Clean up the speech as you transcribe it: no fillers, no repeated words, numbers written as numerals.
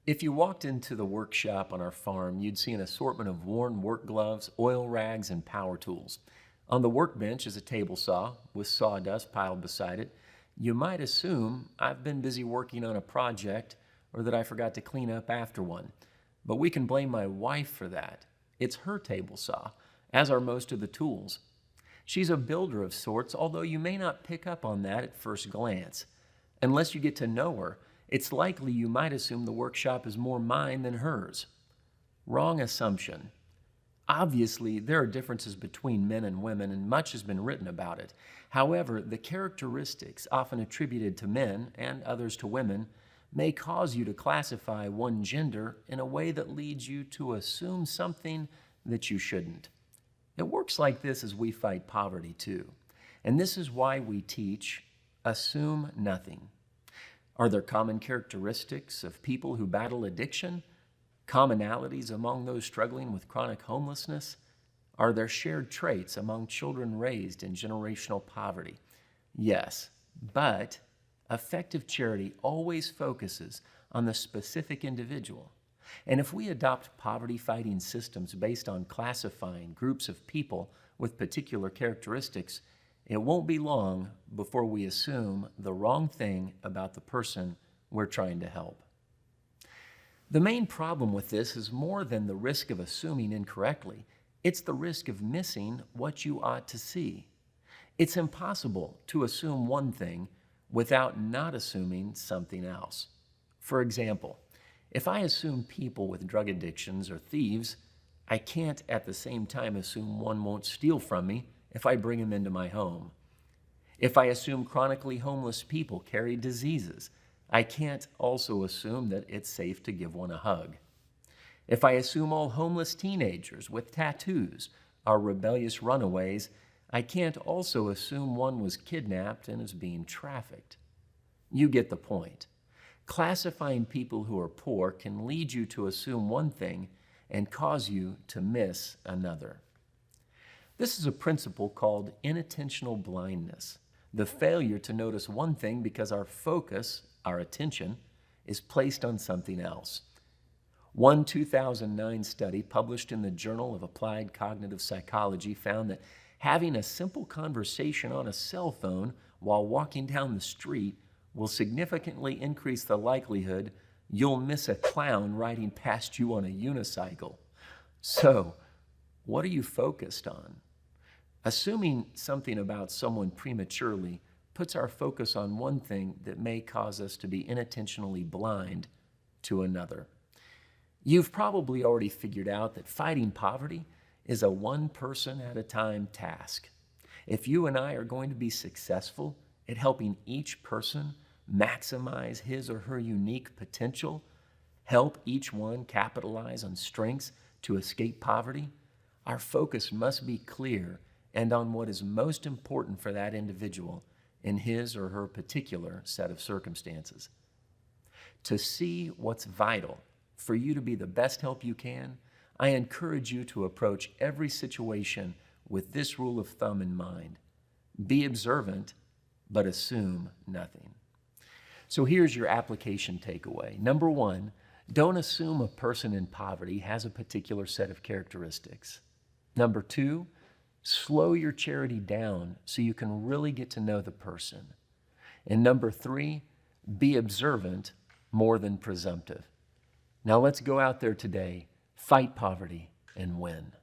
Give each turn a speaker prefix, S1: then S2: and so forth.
S1: If you walked into the workshop on our farm, you'd see an assortment of worn work gloves, oil rags, and power tools. On the workbench is a table saw with sawdust piled beside it. You might assume I've been busy working on a project or that I forgot to clean up after one. But we can blame my wife for that. It's her table saw, as are most of the tools. She's a builder of sorts, although you may not pick up on that at first glance. Unless you get to know her, it's likely you might assume the workshop is more mine than hers. Wrong assumption. Obviously, there are differences between men and women, and much has been written about it. However, the characteristics often attributed to men and others to women may cause you to classify one gender in a way that leads you to assume something that you shouldn't. It works like this as we fight poverty too. And this is why we teach assume nothing. Are there common characteristics of people who battle addiction? Commonalities among those struggling with chronic homelessness? Are there shared traits among children raised in generational poverty? Yes, but effective charity always focuses on the specific individual. And if we adopt poverty-fighting systems based on classifying groups of people with particular characteristics, it won't be long before we assume the wrong thing about the person we're trying to help. The main problem with this is more than the risk of assuming incorrectly. It's the risk of missing what you ought to see. It's impossible to assume one thing without not assuming something else. For example, if I assume people with drug addictions are thieves, I can't at the same time assume one won't steal from me if I bring him into my home. If I assume chronically homeless people carry diseases, I can't also assume that it's safe to give one a hug. If I assume all homeless teenagers with tattoos are rebellious runaways, I can't also assume one was kidnapped and is being trafficked. You get the point. Classifying people who are poor can lead you to assume one thing and cause you to miss another. This is a principle called inattentional blindness, the failure to notice one thing because our focus, our attention, is placed on something else. One 2009 study published in the Journal of Applied Cognitive Psychology found that having a simple conversation on a cell phone while walking down the street will significantly increase the likelihood you'll miss a clown riding past you on a unicycle. So, what are you focused on? Assuming something about someone prematurely puts our focus on one thing that may cause us to be inattentionally blind to another. You've probably already figured out that fighting poverty is a one-person-at-a-time task. If you and I are going to be successful at helping each person maximize his or her unique potential, help each one capitalize on strengths to escape poverty, our focus must be clear and on what is most important for that individual in his or her particular set of circumstances. To see what's vital for you to be the best help you can, I encourage you to approach every situation with this rule of thumb in mind. Be observant, but assume nothing. So here's your application takeaway. Number one, don't assume a person in poverty has a particular set of characteristics. Number two, slow your charity down so you can really get to know the person. And number three, be observant more than presumptive. Now let's go out there today, fight poverty, and win.